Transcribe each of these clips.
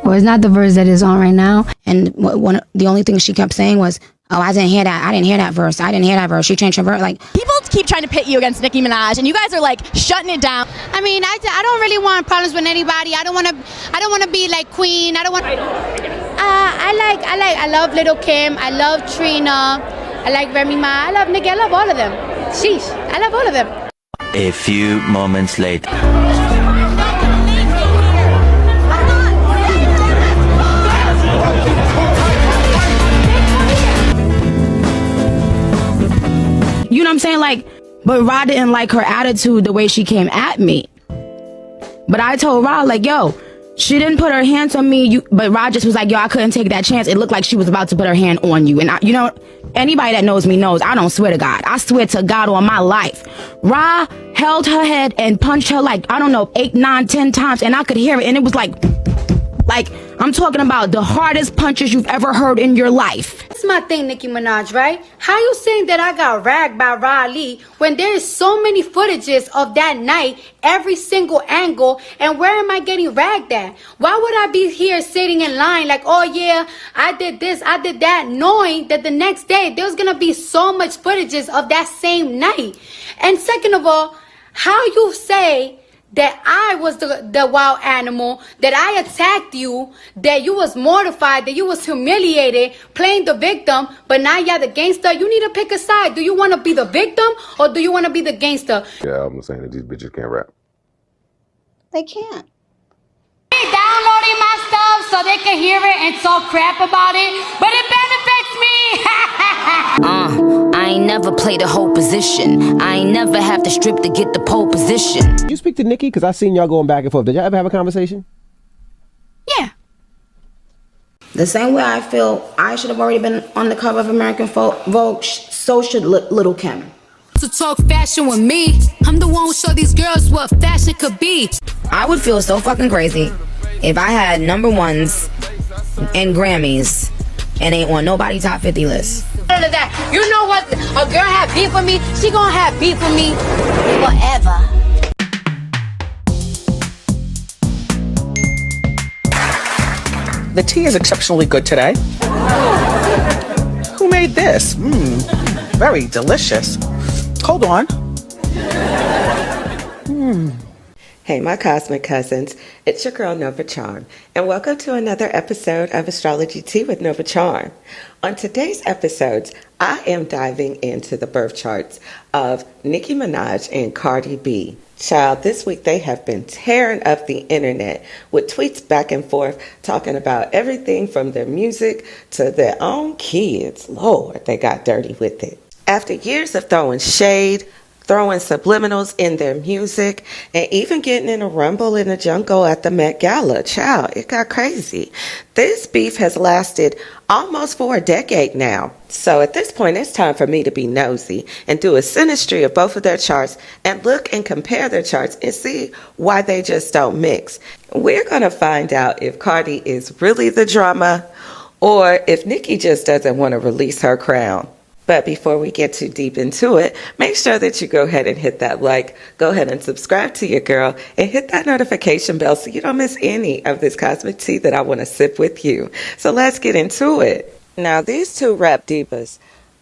Well, it's not the verse that is on right now. And the only thing she kept saying was, oh, I didn't hear that. I didn't hear that verse. I didn't hear that verse. She changed her verse. Like, people keep trying to pit you against Nicki Minaj, and you guys are like shutting it down. I mean, I don't really want problems with anybody. I don't want to be like Queen. I don't want. I love Little Kim. I love Trina. I like Remy Ma. I love Nicki. I love all of them. Sheesh. I love all of them. A few moments later. you know what I'm saying? Like, but Rod didn't like her attitude, the way she came at me. But I told Rod, like, yo, she didn't put her hands on me, but Rod just was like, yo, I couldn't take that chance. It looked like she was about to put her hand on you. And, you know, anybody that knows me knows I don't swear to God. I swear to God on my life. Rod held her head and punched her like, I don't know, 8, 9, 10 times. And I could hear it. And it was like, I'm talking about the hardest punches you've ever heard in your life. That's my thing, Nicki Minaj, right? How you saying that I got ragged by Rod Lee when there's so many footages of that night, every single angle, and where am I getting ragged at? Why would I be here sitting in line like, oh yeah, I did this, I did that, knowing that the next day there's gonna be so much footages of that same night? And second of all, how you say that I was the wild animal, that I attacked you, that you was mortified, that you was humiliated, playing the victim, but now you're the gangster. You need to pick a side. Do you want to be the victim or do you want to be the gangster? Yeah, I'm saying that these bitches can't rap. They can't. Downloading my stuff so they can hear it and talk crap about it, but it benefits me. I ain't never played a whole position. I ain't never have to strip to get the pole position. You speak to Nicki? Because I seen y'all going back and forth. Did y'all ever have a conversation? Yeah. The same way I feel I should have already been on the cover of American Vogue, so should Little Kim. To talk fashion with me, I'm the one who showed these girls what fashion could be. I would feel so fucking crazy if I had #1s and Grammys and ain't on nobody top 50 list. That. You know what? A girl have beef with me, she gonna have beef with me forever. The tea is exceptionally good today. Who made this? Very delicious. Hold on. Hey, my cosmic cousins, it's your girl Nova Charm, and welcome to another episode of Astrology Tea with Nova Charm. On today's episodes, I am diving into the birth charts of Nicki Minaj and Cardi B. Child, this week they have been tearing up the internet with tweets back and forth talking about everything from their music to their own kids. Lord, they got dirty with it. After years of throwing shade, throwing subliminals in their music, and even getting in a rumble in the jungle at the Met Gala. Child, it got crazy. This beef has lasted almost for a decade now. So at this point, it's time for me to be nosy and do a synastry of both of their charts and look and compare their charts and see why they just don't mix. We're going to find out if Cardi is really the drama or if Nicki just doesn't want to release her crown. But before we get too deep into it, make sure that you go ahead and hit that like, go ahead and subscribe to your girl, and hit that notification bell so you don't miss any of this cosmic tea that I want to sip with you. So let's get into it. Now, these two rap divas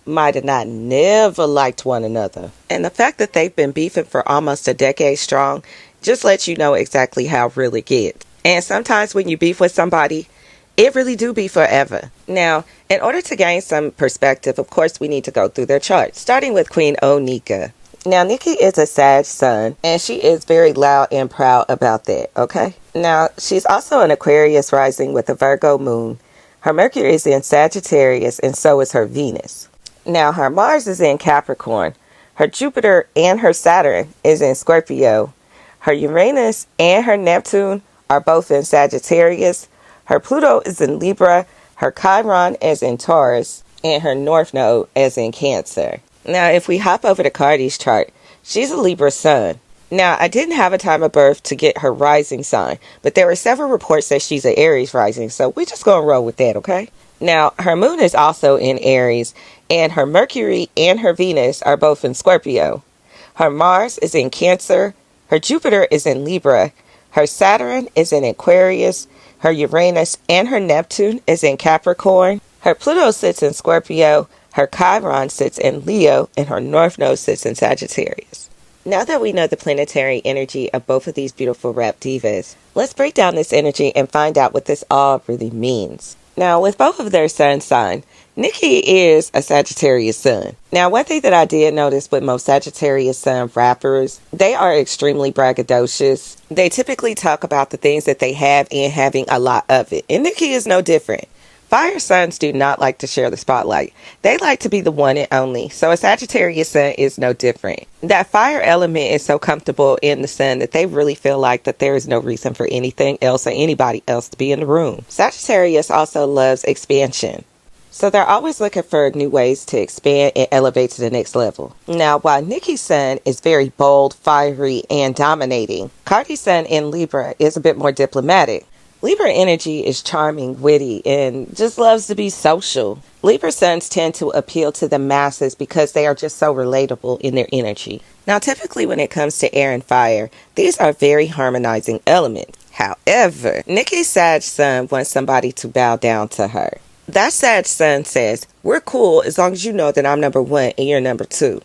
might have not never liked one another. And the fact that they've been beefing for almost a decade strong just lets you know exactly how real it gets. And sometimes when you beef with somebody, it really do be forever. Now, in order to gain some perspective, of course, we need to go through their charts, starting with Queen Onika. Now, Nicki is a Sag sun, and she is very loud and proud about that, okay? Now, she's also an Aquarius rising with a Virgo moon. Her Mercury is in Sagittarius, and so is her Venus. Now, her Mars is in Capricorn. Her Jupiter and her Saturn is in Scorpio. Her Uranus and her Neptune are both in Sagittarius. Her Pluto is in Libra, her Chiron is in Taurus, and her North Node is in Cancer. Now, if we hop over to Cardi's chart, she's a Libra sun. Now, I didn't have a time of birth to get her rising sign, but there were several reports that she's an Aries rising, so we're just going to roll with that, okay? Now, her moon is also in Aries, and her Mercury and her Venus are both in Scorpio. Her Mars is in Cancer, her Jupiter is in Libra, her Saturn is in Aquarius, Her Uranus and her Neptune is in Capricorn. Her Pluto sits in Scorpio. Her Chiron sits in Leo, and her North Node sits in Sagittarius. Now that we know the planetary energy of both of these beautiful rap divas, let's break down this energy and find out what this all really means. Now, with both of their sun sign, Nicki is a Sagittarius sun. Now, one thing that I did notice with most Sagittarius sun rappers, they are extremely braggadocious. They typically talk about the things that they have and having a lot of it. And Nicki is no different. Fire signs do not like to share the spotlight. They like to be the one and only. So a Sagittarius sun is no different. That fire element is so comfortable in the sun that they really feel like that there is no reason for anything else or anybody else to be in the room. Sagittarius also loves expansion. So they're always looking for new ways to expand and elevate to the next level. Now, while Nicki's sun is very bold, fiery, and dominating, Cardi's sun in Libra is a bit more diplomatic. Libra energy is charming, witty, and just loves to be social. Libra suns tend to appeal to the masses because they are just so relatable in their energy. Now, typically when it comes to air and fire, these are very harmonizing elements. However, Nicki's Sag sun wants somebody to bow down to her. That Sag sun says, we're cool as long as you know that I'm number one and you're number two.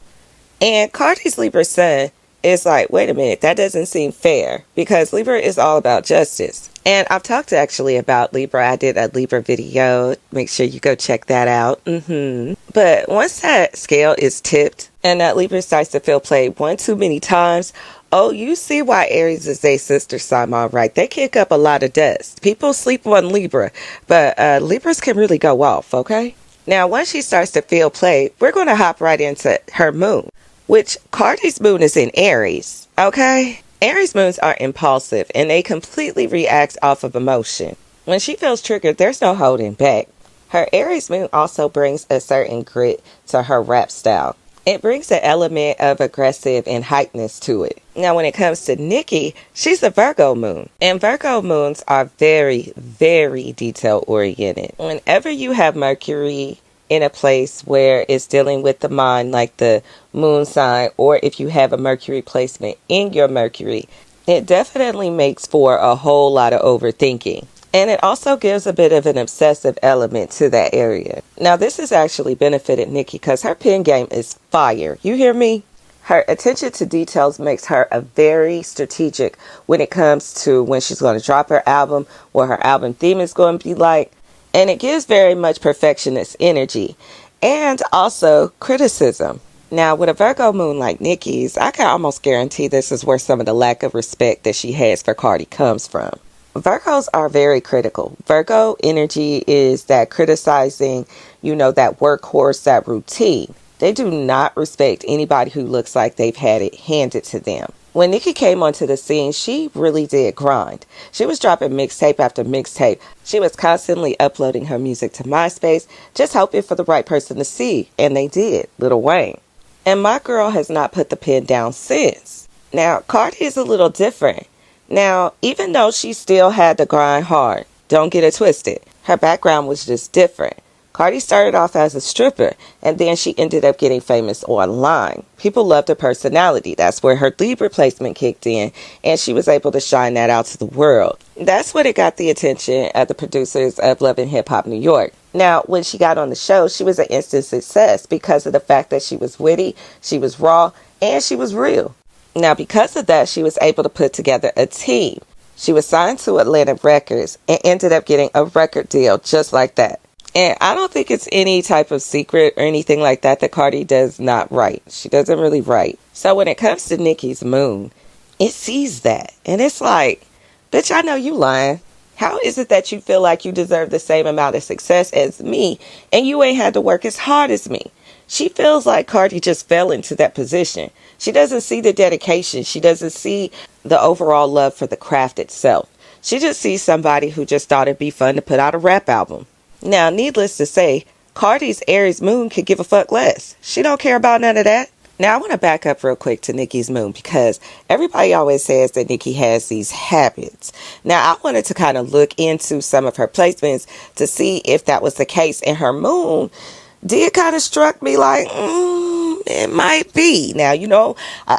And Cardi's Libra sun is like, wait a minute, that doesn't seem fair, because Libra is all about justice. And I've talked actually about Libra. I did a Libra video. Make sure you go check that out. But once that scale is tipped and that Libra starts to feel played one too many times, oh, you see why Aries is a sister sign, all right. They kick up a lot of dust. People sleep on Libra, but Libras can really go off, okay? Now, once she starts to feel played, we're going to hop right into her moon, which Cardi's moon is in Aries, okay? Aries moons are impulsive and they completely react off of emotion. When she feels triggered, there's no holding back. Her Aries moon also brings a certain grit to her rap style. It brings an element of aggressive and hypeness to it. Now, when it comes to Nicki, she's a Virgo moon. And Virgo moons are very, very detail oriented. Whenever you have Mercury in a place where it's dealing with the mind, like the moon sign, or if you have a Mercury placement in your Mercury, it definitely makes for a whole lot of overthinking. And it also gives a bit of an obsessive element to that area. Now, this has actually benefited Nicki because her pen game is fire. You hear me? Her attention to details makes her a very strategic when it comes to when she's going to drop her album, what her album theme is going to be like. And it gives very much perfectionist energy and also criticism. Now, with a Virgo moon like Nicki's, I can almost guarantee this is where some of the lack of respect that she has for Cardi comes from. Virgos are very critical. Virgo energy is that criticizing, that workhorse, that routine. They do not respect anybody who looks like they've had it handed to them. When Nicki came onto the scene, she really did grind. She was dropping mixtape after mixtape. She was constantly uploading her music to MySpace, just hoping for the right person to see. And they did, Lil Wayne. And my girl has not put the pen down since. Now, Cardi is a little different. Now, even though she still had to grind hard, don't get it twisted, her background was just different. Cardi started off as a stripper, and then she ended up getting famous online. People loved her personality. That's where her Libra placement kicked in, and she was able to shine that out to the world. That's what it got the attention of the producers of Love and Hip Hop New York. Now, when she got on the show, she was an instant success because of the fact that she was witty, she was raw, and she was real. Now, because of that, she was able to put together a team. She was signed to Atlantic Records and ended up getting a record deal just like that. And I don't think it's any type of secret or anything like that that Cardi does not write. She doesn't really write. So when it comes to Nicki's moon, it sees that. And it's like, bitch, I know you lying. How is it that you feel like you deserve the same amount of success as me and you ain't had to work as hard as me? She feels like Cardi just fell into that position. She doesn't see the dedication. She doesn't see the overall love for the craft itself. She just sees somebody who just thought it'd be fun to put out a rap album. Now, needless to say, Cardi's Aries moon could give a fuck less. She don't care about none of that. Now, I want to back up real quick to Nicki's moon because everybody always says that Nicki has these habits. Now, I wanted to kind of look into some of her placements to see if that was the case. And her moon did kind of struck me like, it might be. Now,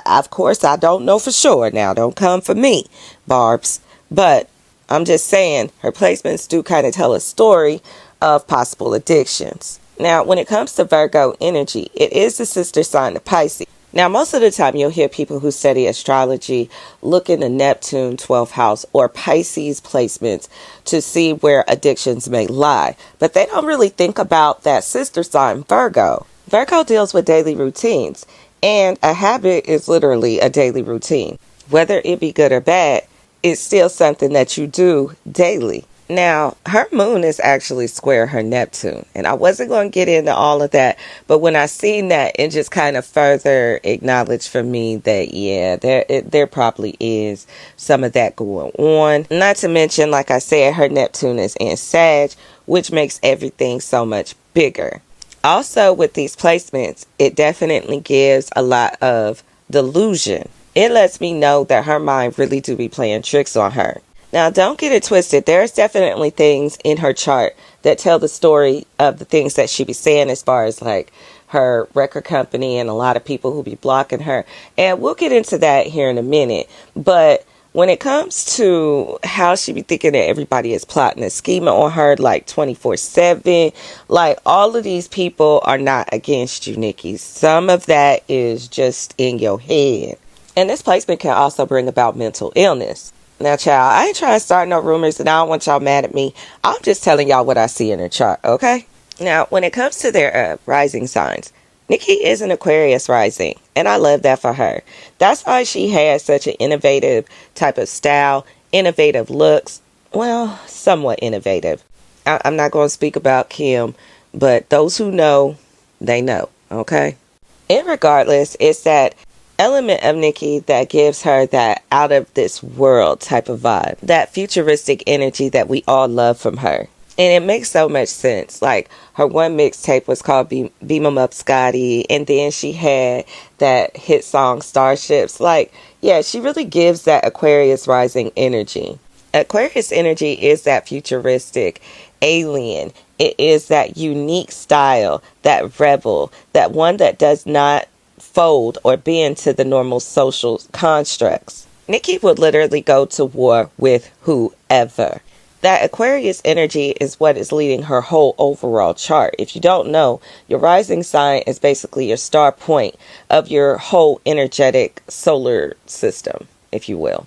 of course, I don't know for sure. Now, don't come for me, Barbz. But I'm just saying her placements do kind of tell a story of possible addictions. Now, when it comes to Virgo energy, it is the sister sign of Pisces. Now, most of the time you'll hear people who study astrology look into Neptune 12th house or Pisces placements to see where addictions may lie. But they don't really think about that sister sign, Virgo. Virgo deals with daily routines, and a habit is literally a daily routine. Whether it be good or bad, it's still something that you do daily. Now, her moon is actually square her Neptune, and I wasn't going to get into all of that, but when I seen that, it just kind of further acknowledged for me that, yeah, there probably is some of that going on. Not to mention, like I said, her Neptune is in Sag, which makes everything so much bigger. Also, with these placements, it definitely gives a lot of delusion. It lets me know that her mind really do be playing tricks on her. Now, don't get it twisted. There's definitely things in her chart that tell the story of the things that she be saying as far as like her record company and a lot of people who be blocking her. And we'll get into that here in a minute. But when it comes to how she be thinking that everybody is plotting and scheming on her like 24/7, like all of these people are not against you, Nicki. Some of that is just in your head. And this placement can also bring about mental illness. Now, child, I ain't trying to start no rumors and I don't want y'all mad at me. I'm just telling y'all what I see in her chart, okay? Now, when it comes to their rising signs, Nicki is an Aquarius rising, and I love that for her. That's why she has such an innovative type of style, innovative looks. Well, somewhat innovative. I'm not going to speak about Kim, but those who know, they know, okay? Irregardless, it's that element of Nicki that gives her that out of this world type of vibe, that futuristic energy that we all love from her. And it makes so much sense. Like her one mixtape was called Beam 'Em Up Scotty, and then she had that hit song Starships. Like, yeah, she really gives that Aquarius rising energy. Aquarius energy is that futuristic alien. It is that unique style, that rebel, that one that does not fold or bend to the normal social constructs. Nicki would literally go to war with whoever. That Aquarius energy is what is leading her whole overall chart. If you don't know, your rising sign is basically your star point of your whole energetic solar system, if you will.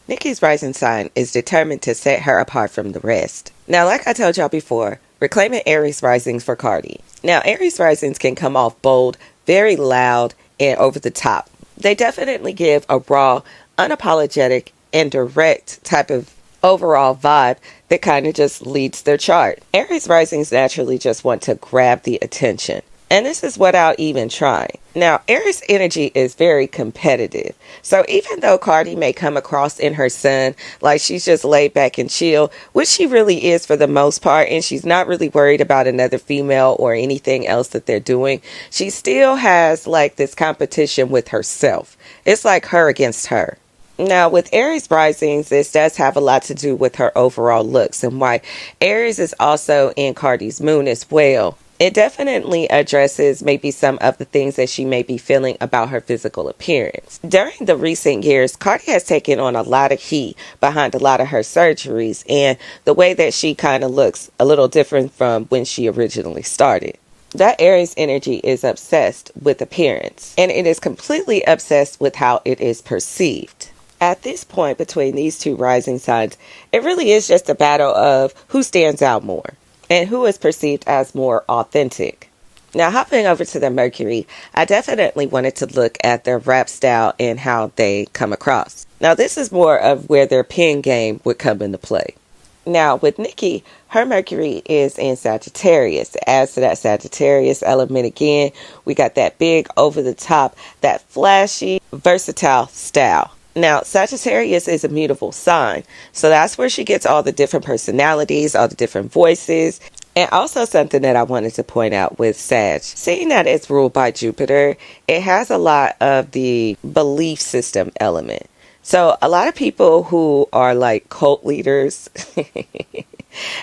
Nicki's rising sign is determined to set her apart from the rest. Now, like I told y'all before, we're claiming Aries risings for Cardi. Now, Aries risings can come off bold, very loud, and over the top. They definitely give a raw, unapologetic, and direct type of overall vibe that kind of just leads their chart. Aries risings naturally just want to grab the attention. And this is without even trying. Now, Aries energy is very competitive. So even though Cardi may come across in her sun like she's just laid back and chill, which she really is for the most part, and she's not really worried about another female or anything else that they're doing, she still has like this competition with herself. It's like her against her. Now, with Aries risings, this does have a lot to do with her overall looks and why Aries is also in Cardi's moon as well. It definitely addresses maybe some of the things that she may be feeling about her physical appearance. During the recent years, Cardi has taken on a lot of heat behind a lot of her surgeries and the way that she kind of looks a little different from when she originally started. That Aries energy is obsessed with appearance, and it is completely obsessed with how it is perceived. At this point between these two rising signs, it really is just a battle of who stands out more and who is perceived as more authentic. Now, hopping over to the Mercury, I definitely wanted to look at their rap style and how they come across. Now, this is more of where their pen game would come into play. Now, with Nicki, her Mercury is in Sagittarius. It adds to that Sagittarius element again. We got that big, over-the-top, that flashy, versatile style. Now, Sagittarius is a mutable sign, so that's where she gets all the different personalities, all the different voices, and also something that I wanted to point out with Sag. Seeing that it's ruled by Jupiter, it has a lot of the belief system element. So a lot of people who are like cult leaders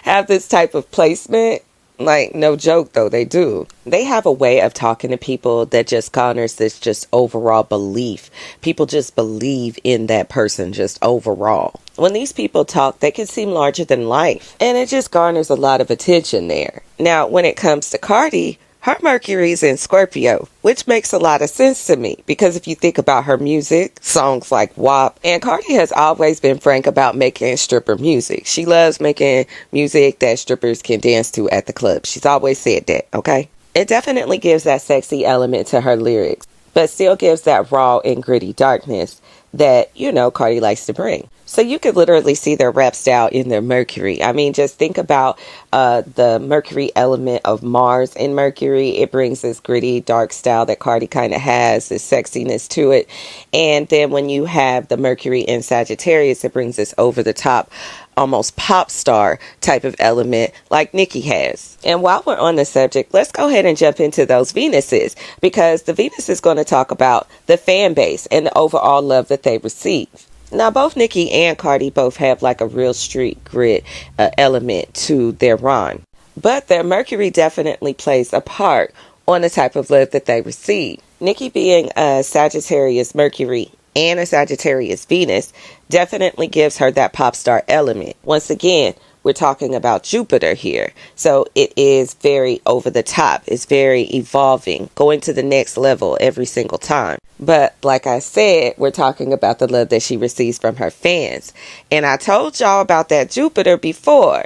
have this type of placement. Like, no joke though, they do. They have a way of talking to people that just garners this just overall belief. People just believe in that person just overall. When these people talk, they can seem larger than life, and it just garners a lot of attention there. Now, when it comes to Cardi, her Mercury's in Scorpio, which makes a lot of sense to me because if you think about her music, songs like WAP, and Cardi has always been frank about making stripper music. She loves making music that strippers can dance to at the club. She's always said that, okay? It definitely gives that sexy element to her lyrics, but still gives that raw and gritty darkness that, you know, Cardi likes to bring. So you could literally see their rap style in their Mercury. I mean, just think about the Mercury element of Mars in Mercury. It brings this gritty, dark style that Cardi kind of has, this sexiness to it. And then when you have the Mercury in Sagittarius, it brings this over-the-top, almost pop star type of element like Nicki has. And while we're on the subject, let's go ahead and jump into those Venuses, because the Venus is going to talk about the fan base and the overall love that they receive. Now, both Nicki and Cardi both have like a real street grit element to their rhyme. But their Mercury definitely plays a part on the type of love that they receive. Nicki being a Sagittarius Mercury and a Sagittarius Venus definitely gives her that pop star element. Once again, we're talking about Jupiter here. So it is very over the top. It's very evolving, going to the next level every single time. But like I said, we're talking about the love that she receives from her fans. And I told y'all about that Jupiter before.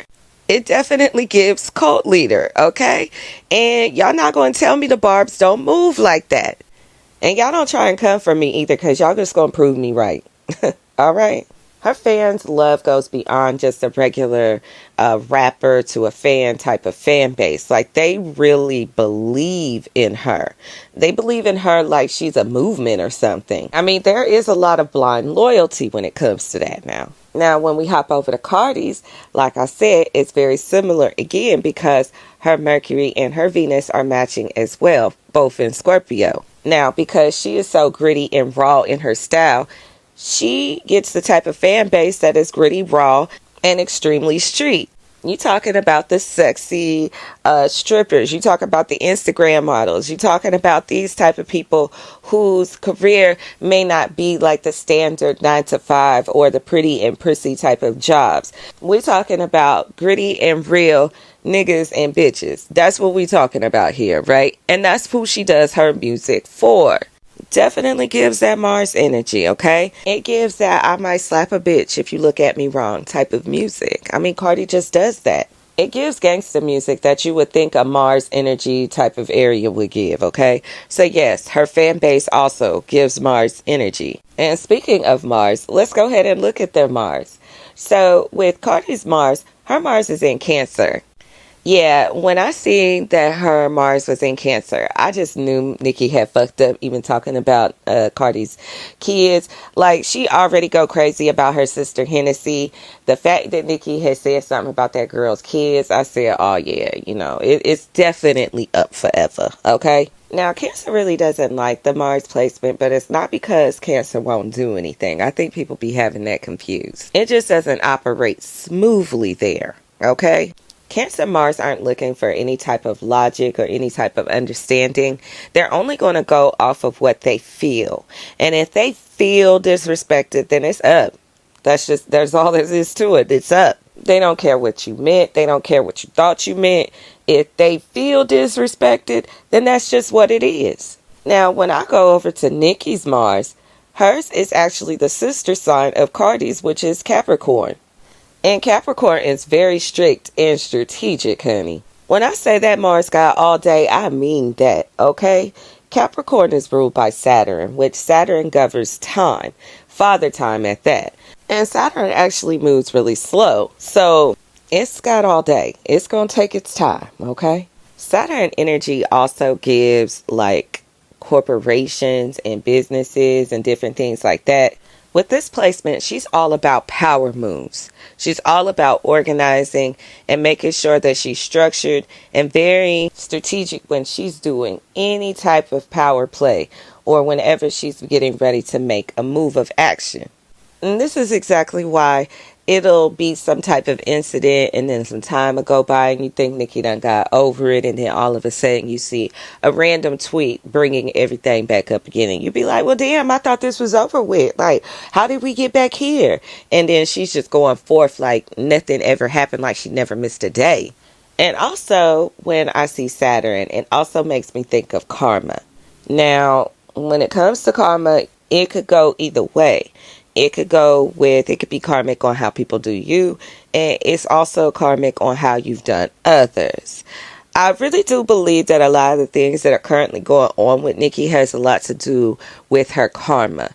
It definitely gives cult leader, okay? And y'all not going to tell me the Barbz don't move like that. And y'all don't try and come for me either, because y'all just going to prove me right. All right? Her fans' love goes beyond just a regular rapper to a fan type of fan base. Like, they really believe in her. They believe in her like she's a movement or something. I mean, there is a lot of blind loyalty when it comes to that now. Now, when we hop over to Cardi's, like I said, it's very similar again because her Mercury and her Venus are matching as well, both in Scorpio. Now, because she is so gritty and raw in her style, she gets the type of fan base that is gritty, raw, and extremely street. You talking about the sexy strippers. You talking about the Instagram models. You talking about these type of people whose career may not be like the standard 9-to-5 or the pretty and prissy type of jobs. We're talking about gritty and real niggas and bitches. That's what we're talking about here, right? And that's who she does her music for. Definitely gives that Mars energy, okay? It gives that I might slap a bitch if you look at me wrong type of music. I mean, Cardi just does that. It gives gangster music that you would think a Mars energy type of area would give, okay? So yes, her fan base also gives Mars energy. And speaking of Mars, let's go ahead and look at their Mars. So with Cardi's Mars, her Mars is in Cancer. Yeah, when I seen that her Mars was in Cancer, I just knew Nicki had fucked up even talking about Cardi's kids. Like, she already go crazy about her sister Hennessy. The fact that Nicki had said something about that girl's kids, I said, oh yeah, you know, it's definitely up forever, okay? Now, Cancer really doesn't like the Mars placement, but it's not because Cancer won't do anything. I think people be having that confused. It just doesn't operate smoothly there, okay? Cancer Mars aren't looking for any type of logic or any type of understanding. They're only going to go off of what they feel. And if they feel disrespected, then it's up. There's all there is to it. It's up. They don't care what you meant. They don't care what you thought you meant. If they feel disrespected, then that's just what it is. Now, when I go over to Nicki's Mars, hers is actually the sister sign of Cardi's, which is Capricorn. And Capricorn is very strict and strategic, honey. When I say that Mars got all day, I mean that, okay? Capricorn is ruled by Saturn, which Saturn governs time, father time at that. And Saturn actually moves really slow, so it's got all day. It's going to take its time, okay? Saturn energy also gives like corporations and businesses and different things like that. With this placement, she's all about power moves. She's all about organizing and making sure that she's structured and very strategic when she's doing any type of power play or whenever she's getting ready to make a move of action. And this is exactly why it'll be some type of incident, and then some time will go by and you think Nicki done got over it, and then all of a sudden you see a random tweet bringing everything back up again, and you be like, well, damn, I thought this was over with. Like, how did we get back here? And then she's just going forth like nothing ever happened, like she never missed a day. And also, when I see Saturn, it also makes me think of karma. Now, when it comes to karma, it could go either way. It could be karmic on how people do you, and it's also karmic on how you've done others. I really do believe that a lot of the things that are currently going on with Nicki has a lot to do with her karma.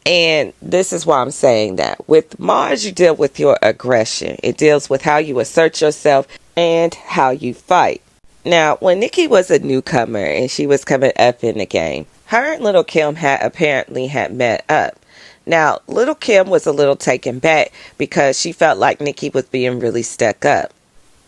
And this is why I'm saying that. With Mars, you deal with your aggression. It deals with how you assert yourself and how you fight. Now, when Nicki was a newcomer and she was coming up in the game, her and Little Kim apparently had met up. Now, Little Kim was a little taken back because she felt like Nicki was being really stuck up.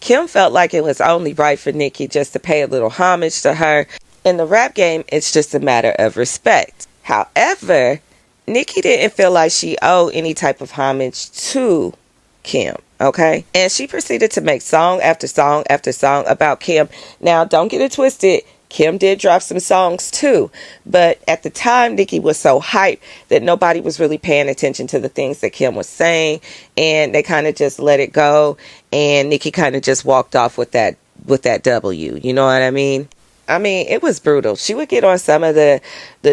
Kim felt like it was only right for Nicki just to pay a little homage to her. In the rap game, it's just a matter of respect. However, Nicki didn't feel like she owed any type of homage to Kim, okay? And she proceeded to make song after song after song about Kim. Now, don't get it twisted. Kim did drop some songs too, but at the time Nicki was so hyped that nobody was really paying attention to the things that Kim was saying, and they kind of just let it go, and Nicki kind of just walked off with that W, you know what I mean? I mean, it was brutal. She would get on some of the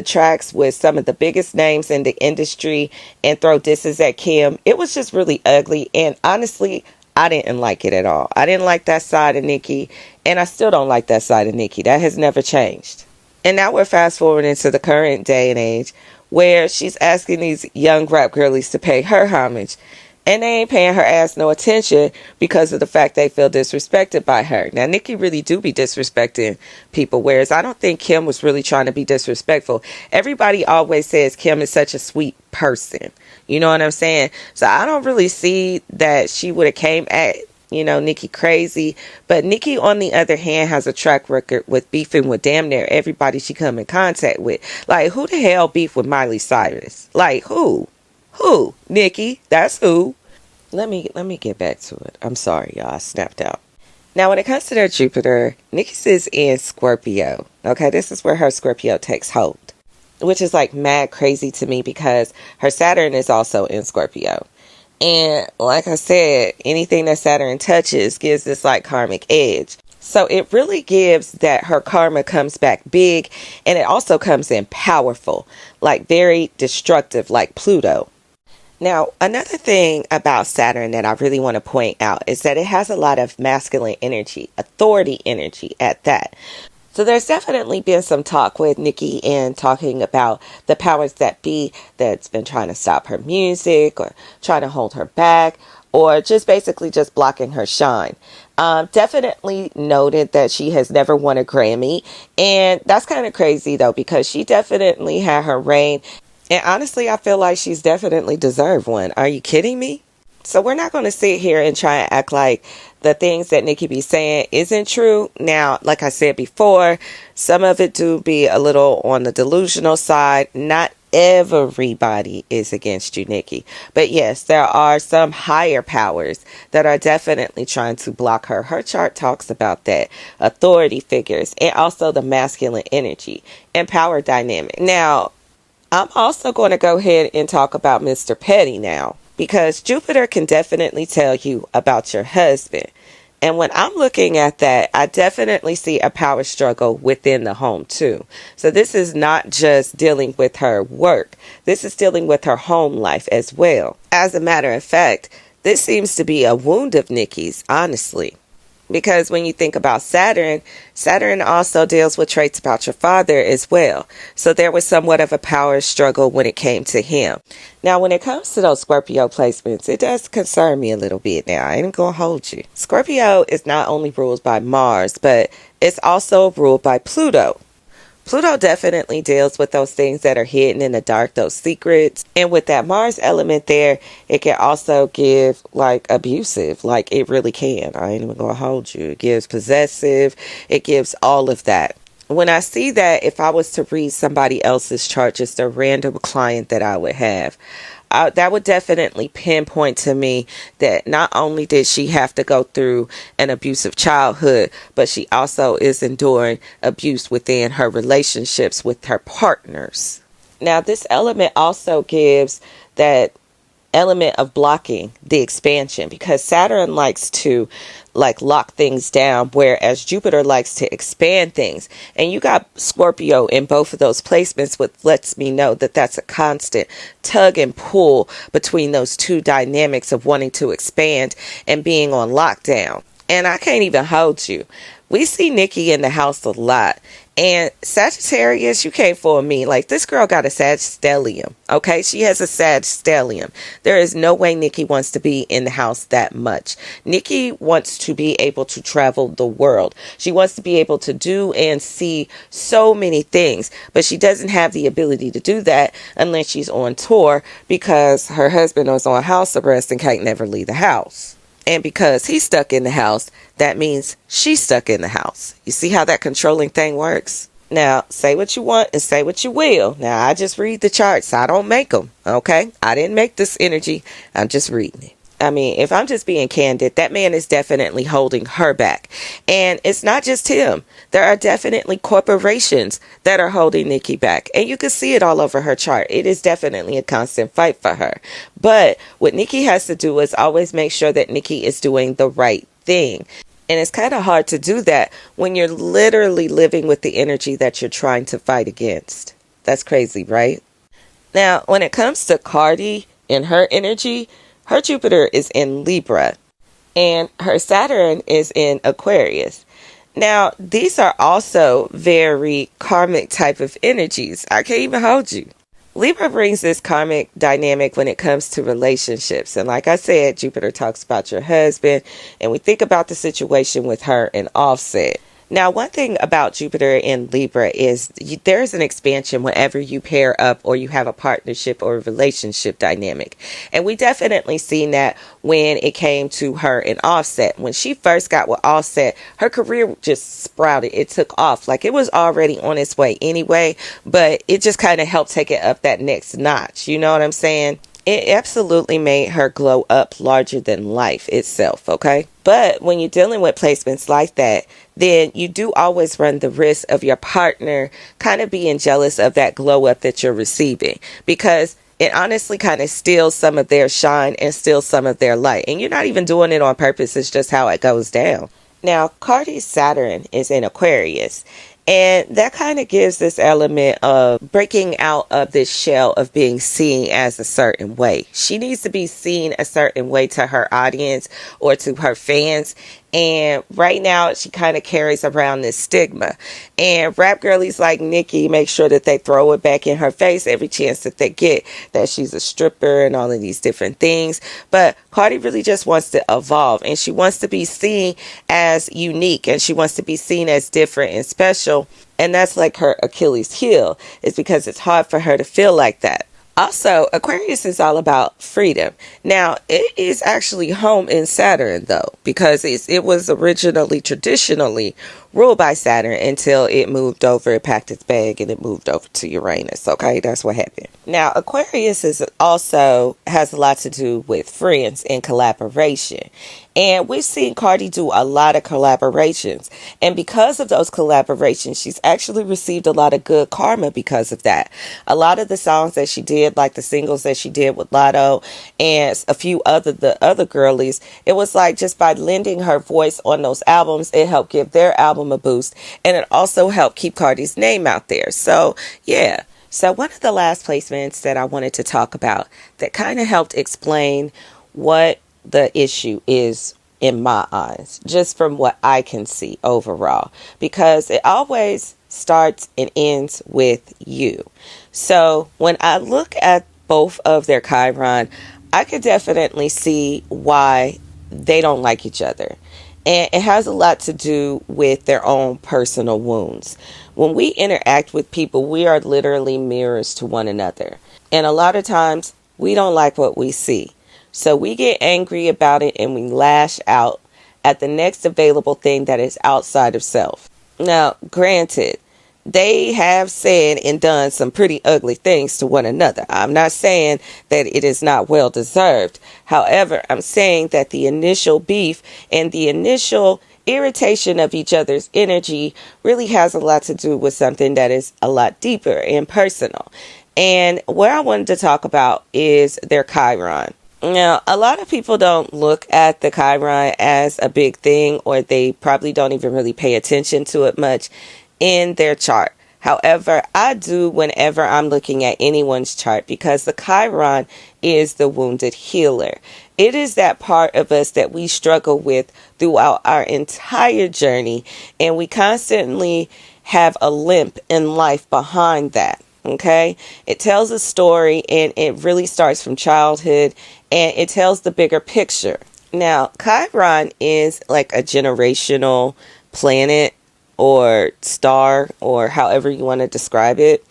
tracks with some of the biggest names in the industry and throw disses at Kim. It was just really ugly, and honestly, I didn't like it at all. I didn't like that side of Nicki, and I still don't like that side of Nicki. That has never changed. And now we're fast forwarding to the current day and age where she's asking these young rap girlies to pay her homage, and they ain't paying her ass no attention because of the fact they feel disrespected by her. Now, Nicki really do be disrespecting people, whereas I don't think Kim was really trying to be disrespectful. Everybody always says Kim is such a sweet person. You know what I'm saying? So I don't really see that she would have came at, Nicki crazy. But Nicki, on the other hand, has a track record with beefing with damn near everybody she come in contact with. Like, who the hell beef with Miley Cyrus? Like, who? Who? Nicki. That's who. Let me get back to it. I'm sorry, y'all. I snapped out. Now, when it comes to their Jupiter, Nicki's is in Scorpio. Okay, this is where her Scorpio takes hold, which is like mad crazy to me because her Saturn is also in Scorpio. And like I said, anything that Saturn touches gives this like karmic edge. So it really gives that her karma comes back big, and it also comes in powerful, like very destructive, like Pluto. Now, another thing about Saturn that I really want to point out is that it has a lot of masculine energy, authority energy at that. So there's definitely been some talk with Nicki and talking about the powers that be that's been trying to stop her music or trying to hold her back or just basically just blocking her shine. Definitely noted that she has never won a Grammy, and that's kind of crazy though because she definitely had her reign. And honestly, I feel like she's definitely deserved one. Are you kidding me? So we're not going to sit here and try and act like the things that Nicki be saying isn't true. Now, like I said before, some of it do be a little on the delusional side. Not everybody is against you, Nicki. But yes, there are some higher powers that are definitely trying to block her. Her chart talks about that. Authority figures and also the masculine energy and power dynamic. Now, I'm also going to go ahead and talk about Mr. Petty now, because Jupiter can definitely tell you about your husband. And when I'm looking at that, I definitely see a power struggle within the home too. So this is not just dealing with her work. This is dealing with her home life as well. As a matter of fact, this seems to be a wound of Nicki's, honestly. Because when you think about Saturn, Saturn also deals with traits about your father as well. So there was somewhat of a power struggle when it came to him. Now, when it comes to those Scorpio placements, it does concern me a little bit now. I ain't gonna hold you. Scorpio is not only ruled by Mars, but it's also ruled by Pluto. Pluto definitely deals with those things that are hidden in the dark, those secrets. And with that Mars element there, it can also give like abusive, like it really can. I ain't even gonna hold you. It gives possessive. It gives all of that. When I see that, if I was to read somebody else's chart, just a random client that I would have, that would definitely pinpoint to me that not only did she have to go through an abusive childhood, but she also is enduring abuse within her relationships with her partners. Now, this element also gives that element of blocking the expansion, because Saturn likes to lock things down, whereas Jupiter likes to expand things. And you got Scorpio in both of those placements, which lets me know that that's a constant tug and pull between those two dynamics of wanting to expand and being on lockdown. And I can't even hold you. We see Nicki in the house a lot. And Sagittarius, you can't fool me. Like, this girl got a Sag stellium, okay? She has a Sag stellium. There is no way Nicki wants to be in the house that much. Nicki wants to be able to travel the world. She wants to be able to do and see so many things. But she doesn't have the ability to do that unless she's on tour, because her husband is on house arrest and can't never leave the house. And because he's stuck in the house, that means she's stuck in the house. You see how that controlling thing works? Now, say what you want and say what you will. Now, I just read the charts. I don't make them, okay? I didn't make this energy. I'm just reading it. I mean, if I'm just being candid, that man is definitely holding her back. And it's not just him. There are definitely corporations that are holding Nicki back. And you can see it all over her chart. It is definitely a constant fight for her. But what Nicki has to do is always make sure that Nicki is doing the right thing. And it's kind of hard to do that when you're literally living with the energy that you're trying to fight against. That's crazy, right? Now, when it comes to Cardi and her energy, her Jupiter is in Libra and her Saturn is in Aquarius. Now, these are also very karmic type of energies. I can't even hold you. Libra brings this karmic dynamic when it comes to relationships. And like I said, Jupiter talks about your husband, and we think about the situation with her and Offset. Now, one thing about Jupiter in Libra is there's an expansion whenever you pair up or you have a partnership or a relationship dynamic. And we definitely seen that when it came to her and Offset. When she first got with Offset, her career just sprouted. It took off. Like, it was already on its way anyway, but it just kind of helped take it up that next notch. You know what I'm saying? It absolutely made her glow up larger than life itself, okay? But when you're dealing with placements like that, then you do always run the risk of your partner kind of being jealous of that glow up that you're receiving, because it honestly kind of steals some of their shine and steals some of their light. And you're not even doing it on purpose. It's just how it goes down. Now, Cardi's Saturn is in Aquarius. And that kind of gives this element of breaking out of this shell of being seen as a certain way. She needs to be seen a certain way to her audience or to her fans. And right now, she kind of carries around this stigma. And rap girlies like Nicki make sure that they throw it back in her face every chance that they get, that she's a stripper and all of these different things. But Cardi really just wants to evolve, and she wants to be seen as unique, and she wants to be seen as different and special. And that's like her Achilles heel, is because it's hard for her to feel like that. Also, Aquarius is all about freedom. Now, it is actually home in Saturn, though, because it was originally, traditionally ruled by Saturn until it moved over, it packed its bag, and it moved over to Uranus. Okay, that's what happened. Now, Aquarius has a lot to do with friends and collaboration. And we've seen Cardi do a lot of collaborations. And because of those collaborations, she's actually received a lot of good karma because of that. A lot of the songs that she did, like the singles that she did with Lotto and a few the other girlies, it was like just by lending her voice on those albums, it helped give their album a boost. And it also helped keep Cardi's name out there. So, yeah. So one of the last placements that I wanted to talk about that kind of helped explain what the issue is in my eyes, just from what I can see overall, because it always starts and ends with you. So when I look at both of their Chiron, I could definitely see why they don't like each other. And it has a lot to do with their own personal wounds. When we interact with people, we are literally mirrors to one another. And a lot of times we don't like what we see. So we get angry about it and we lash out at the next available thing that is outside of self. Now, granted, they have said and done some pretty ugly things to one another. I'm not saying that it is not well deserved. However, I'm saying that the initial beef and the initial irritation of each other's energy really has a lot to do with something that is a lot deeper and personal. And what I wanted to talk about is their Chiron. Now, a lot of people don't look at the Chiron as a big thing, or they probably don't even really pay attention to it much in their chart. However, I do whenever I'm looking at anyone's chart, because the Chiron is the wounded healer. It is that part of us that we struggle with throughout our entire journey, and we constantly have a limp in life behind that. Okay, it tells a story, and it really starts from childhood, and it tells the bigger picture. Now, Chiron is like a generational planet or star, or however you want to describe it.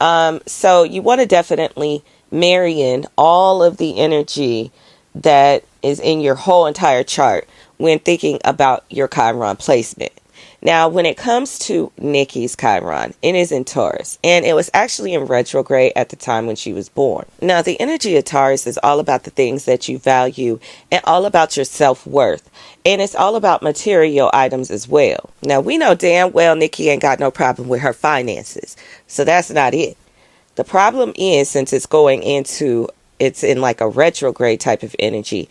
So you want to definitely marry in all of the energy that is in your whole entire chart when thinking about your Chiron placement. Now, when it comes to Nicki's Chiron, it is in Taurus, and it was actually in retrograde at the time when she was born. Now, the energy of Taurus is all about the things that you value and all about your self-worth, and it's all about material items as well. Now, we know damn well Nicki ain't got no problem with her finances, so that's not it. The problem is, since it's in like a retrograde type of energy,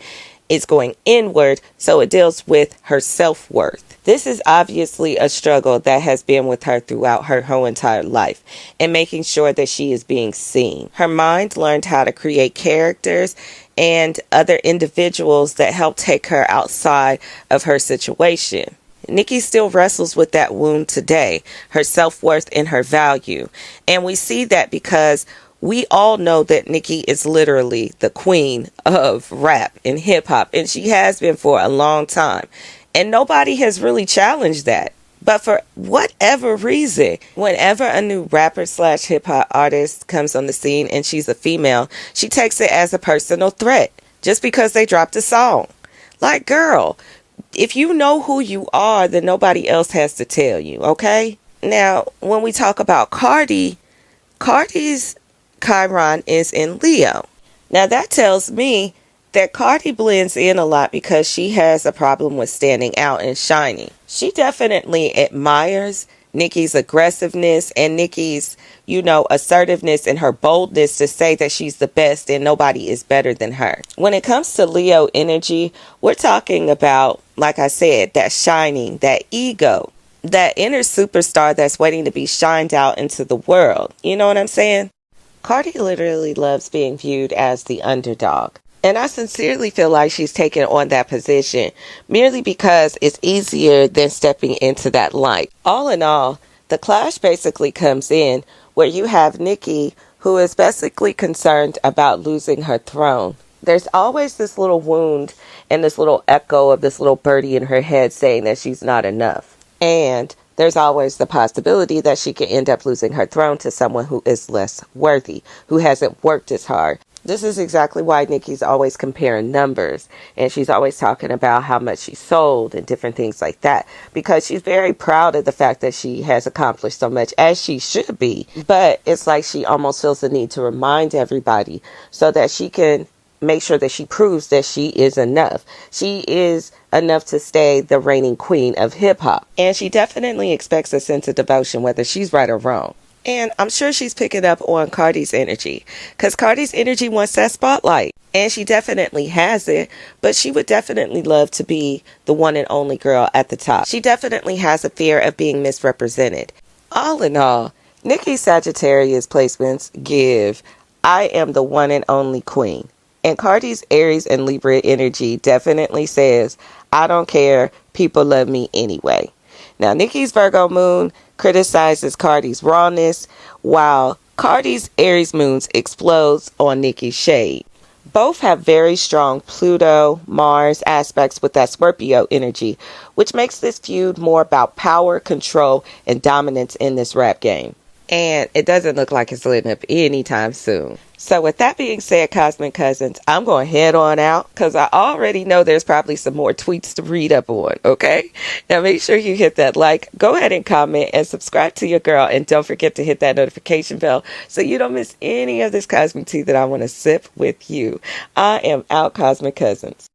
it's going inward, so it deals with her self-worth. This is obviously a struggle that has been with her throughout her whole entire life, and making sure that she is being seen. Her mind learned how to create characters and other individuals that help take her outside of her situation. Nicki still wrestles with that wound today, her self-worth and her value. And we see that because we all know that Nicki is literally the queen of rap and hip hop, and she has been for a long time. And nobody has really challenged that. But for whatever reason, whenever a new rapper / hip hop artist comes on the scene and she's a female, she takes it as a personal threat just because they dropped a song. Like, girl, if you know who you are, then nobody else has to tell you, okay? Now, when we talk about Cardi's Chiron is in Leo. Now, that tells me that Cardi blends in a lot because she has a problem with standing out and shining. She definitely admires Nicki's aggressiveness and Nicki's, assertiveness and her boldness to say that she's the best and nobody is better than her. When it comes to Leo energy, we're talking about, like I said, that shining, that ego, that inner superstar that's waiting to be shined out into the world. You know what I'm saying? Cardi literally loves being viewed as the underdog. And I sincerely feel like she's taken on that position merely because it's easier than stepping into that light. All in all, the clash basically comes in where you have Nicki, who is basically concerned about losing her throne. There's always this little wound and this little echo of this little birdie in her head saying that she's not enough. And there's always the possibility that she could end up losing her throne to someone who is less worthy, who hasn't worked as hard. This is exactly why Nicki's always comparing numbers, and she's always talking about how much she sold and different things like that, because she's very proud of the fact that she has accomplished so much, as she should be. But it's like she almost feels the need to remind everybody so that she can make sure that she proves that she is enough. She is enough to stay the reigning queen of hip hop. And she definitely expects a sense of devotion, whether she's right or wrong. And I'm sure she's picking up on Cardi's energy, because Cardi's energy wants that spotlight. And she definitely has it, but she would definitely love to be the one and only girl at the top. She definitely has a fear of being misrepresented. All in all, Nicki's Sagittarius placements give, I am the one and only queen. And Cardi's Aries and Libra energy definitely says, I don't care, people love me anyway. Now, Nicki's Virgo moon criticizes Cardi's rawness, while Cardi's Aries moon explodes on Nicki's shade. Both have very strong Pluto, Mars aspects with that Scorpio energy, which makes this feud more about power, control, and dominance in this rap game. and it doesn't look like it's letting up anytime soon. So with that being said, Cosmic Cousins, I'm going to head on out because I already know there's probably some more tweets to read up on, okay? Now make sure you hit that like, go ahead and comment, and subscribe to your girl, and don't forget to hit that notification bell so you don't miss any of this cosmic tea that I want to sip with you. I am out, Cosmic Cousins.